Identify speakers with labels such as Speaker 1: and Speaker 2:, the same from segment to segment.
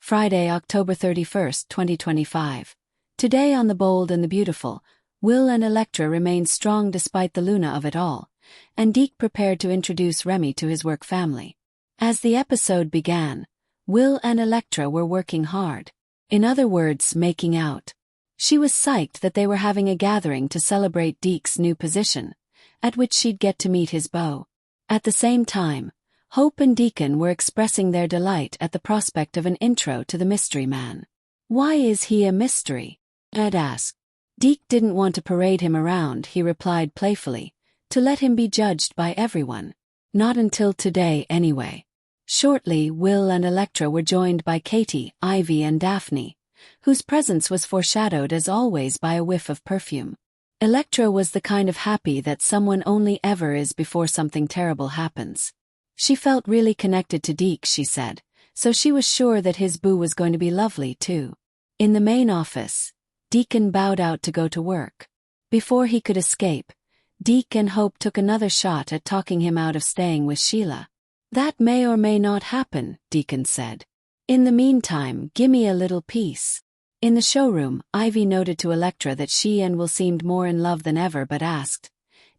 Speaker 1: Friday, October 31st, 2025. Today on The Bold and the Beautiful, Will and Electra remained strong despite the Luna of it all, and Deke prepared to introduce Remy to his work family. As the episode began, Will and Electra were working hard. In other words, making out. She was psyched that they were having a gathering to celebrate Deke's new position, at which she'd get to meet his beau. At the same time, Hope and Deacon were expressing their delight at the prospect of an intro to the mystery man. "Why is he a mystery?" Ed asked. Deke didn't want to parade him around, he replied playfully, to let him be judged by everyone. Not until today anyway. Shortly, Will and Electra were joined by Katie, Ivy and Daphne, whose presence was foreshadowed as always by a whiff of perfume. Electra was the kind of happy that someone only ever is before something terrible happens. She felt really connected to Deke, she said, so she was sure that his boo was going to be lovely too. In the main office, Deacon bowed out to go to work. Before he could escape, Deke and Hope took another shot at talking him out of staying with Sheila. "That may or may not happen," Deacon said. "In the meantime, gimme a little peace." In the showroom, Ivy noted to Electra that she and Will seemed more in love than ever but asked,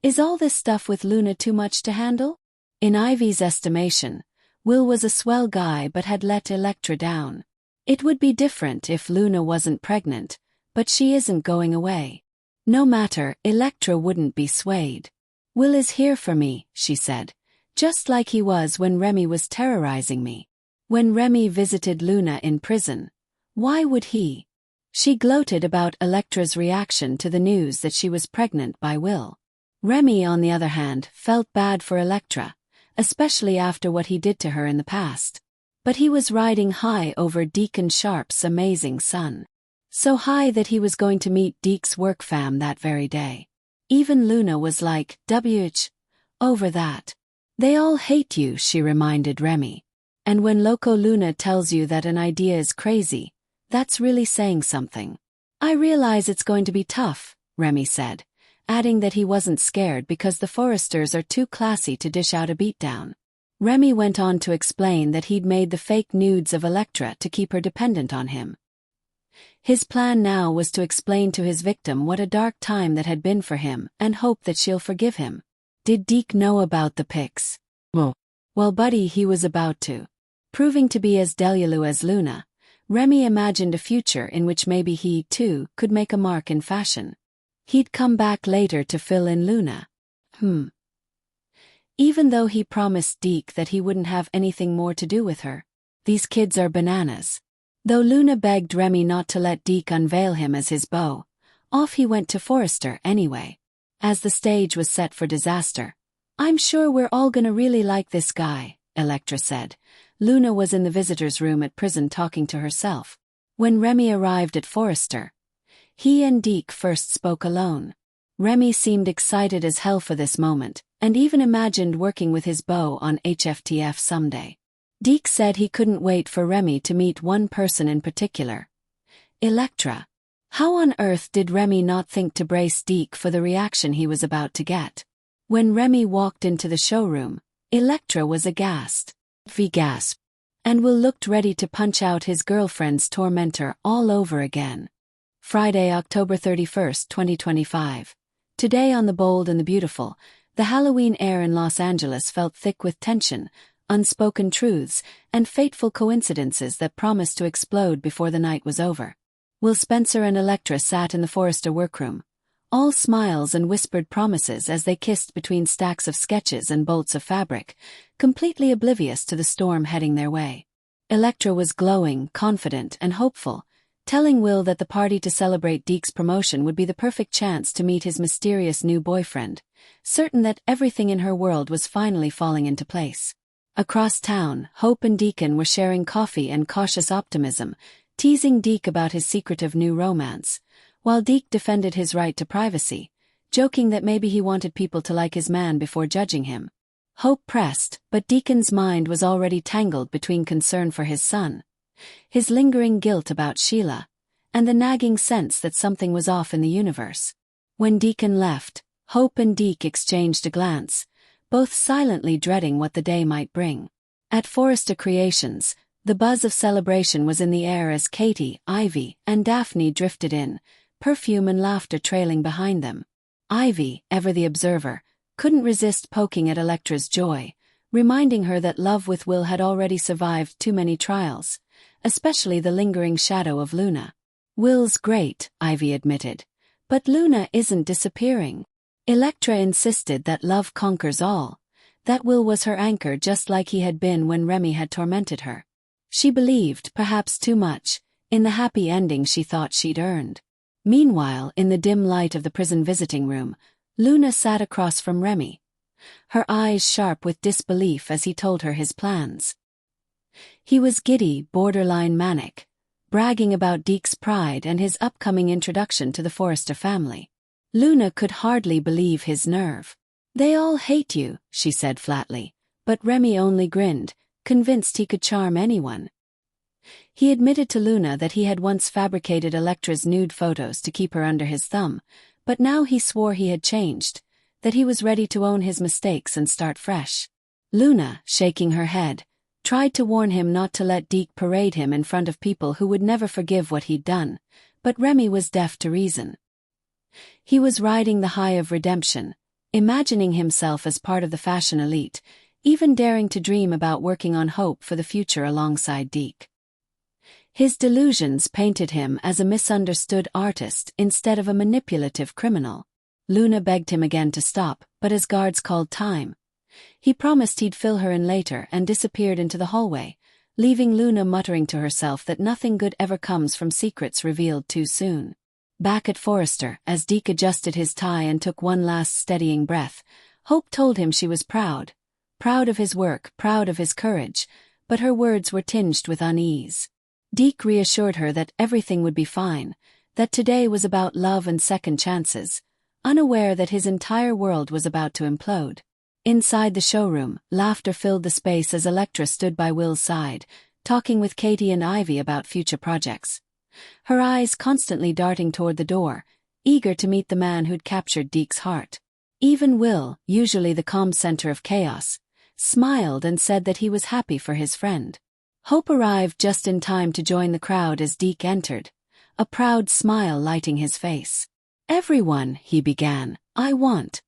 Speaker 1: "Is all this stuff with Luna too much to handle?" In Ivy's estimation, Will was a swell guy but had let Electra down. It would be different if Luna wasn't pregnant, but she isn't going away. No matter, Electra wouldn't be swayed. "Will is here for me," she said, "just like he was when Remy was terrorizing me. When Remy visited Luna in prison. Why would he?" She gloated about Electra's reaction to the news that she was pregnant by Will. Remy, on the other hand, felt bad for Electra, especially after what he did to her in the past. But he was riding high over Deacon Sharp's amazing son. So high that he was going to meet Deke's work fam that very day. Even Luna was like, "WH, over that. They all hate you," she reminded Remy. "And when Loco Luna tells you that an idea is crazy, that's really saying something." "I realize it's going to be tough," Remy said, adding that he wasn't scared because the Forresters are too classy to dish out a beatdown. Remy went on to explain that he'd made the fake nudes of Electra to keep her dependent on him. His plan now was to explain to his victim what a dark time that had been for him and hope that she'll forgive him. Did Deke know about the pics? Well, buddy, he was about to. Proving to be as delulu as Luna, Remy imagined a future in which maybe he, too, could make a mark in fashion. He'd come back later to fill in Luna. Even though he promised Deke that he wouldn't have anything more to do with her. These kids are bananas. Though Luna begged Remy not to let Deke unveil him as his beau, off he went to Forrester anyway. As the stage was set for disaster. "I'm sure we're all gonna really like this guy," Electra said. Luna was in the visitor's room at prison talking to herself. When Remy arrived at Forrester, he and Deke first spoke alone. Remy seemed excited as hell for this moment, and even imagined working with his beau on HFTF someday. Deke said he couldn't wait for Remy to meet one person in particular. Electra. How on earth did Remy not think to brace Deke for the reaction he was about to get? When Remy walked into the showroom, Electra was aghast. He gasped. And Will looked ready to punch out his girlfriend's tormentor all over again. Friday, October 31st, 2025. Today on The Bold and the Beautiful, the Halloween air in Los Angeles felt thick with tension, unspoken truths, and fateful coincidences that promised to explode before the night was over. Will Spencer and Electra sat in the Forrester workroom, all smiles and whispered promises as they kissed between stacks of sketches and bolts of fabric, completely oblivious to the storm heading their way. Electra was glowing, confident, and hopeful, telling Will that the party to celebrate Deke's promotion would be the perfect chance to meet his mysterious new boyfriend, certain that everything in her world was finally falling into place. Across town, Hope and Deacon were sharing coffee and cautious optimism, teasing Deke about his secretive new romance, while Deke defended his right to privacy, joking that maybe he wanted people to like his man before judging him. Hope pressed, but Deacon's mind was already tangled between concern for his son, his lingering guilt about Sheila, and the nagging sense that something was off in the universe. When Deacon left, Hope and Deke exchanged a glance, both silently dreading what the day might bring. At Forrester Creations, The buzz of celebration was in the air as Katie, Ivy, and Daphne drifted in, perfume and laughter trailing behind them. Ivy, ever the observer, couldn't resist poking at Electra's joy, reminding her that love with Will had already survived too many trials, especially the lingering shadow of Luna. Will's great, Ivy admitted, but Luna isn't disappearing. Electra insisted that love conquers all, that Will was her anchor just like he had been when Remy had tormented her. She believed, perhaps too much, in the happy ending she thought she'd earned. Meanwhile, in the dim light of the prison visiting room, Luna sat across from Remy, her eyes sharp with disbelief as he told her his plans. He was giddy, borderline manic, bragging about Deke's pride and his upcoming introduction to the Forrester family. Luna could hardly believe his nerve. "They all hate you," she said flatly, but Remy only grinned, convinced he could charm anyone. He admitted to Luna that he had once fabricated Electra's nude photos to keep her under his thumb, but now he swore he had changed, that he was ready to own his mistakes and start fresh. Luna, shaking her head, tried to warn him not to let Deke parade him in front of people who would never forgive what he'd done, but Remy was deaf to reason. He was riding the high of redemption, imagining himself as part of the fashion elite, even daring to dream about working on hope for the future alongside Deke. His delusions painted him as a misunderstood artist instead of a manipulative criminal. Luna begged him again to stop, but his guards called time. He promised he'd fill her in later and disappeared into the hallway, leaving Luna muttering to herself that nothing good ever comes from secrets revealed too soon. Back at Forrester, as Deke adjusted his tie and took one last steadying breath, Hope told him she was proud of his work, proud of his courage, but her words were tinged with unease. Deke reassured her that everything would be fine, that today was about love and second chances, unaware that his entire world was about to implode. Inside the showroom, laughter filled the space as Electra stood by Will's side, talking with Katie and Ivy about future projects. Her eyes constantly darting toward the door, eager to meet the man who'd captured Deke's heart. Even Will, usually the calm center of chaos, smiled and said that he was happy for his friend. Hope arrived just in time to join the crowd as Deke entered, a proud smile lighting his face. "Everyone," he began, "I want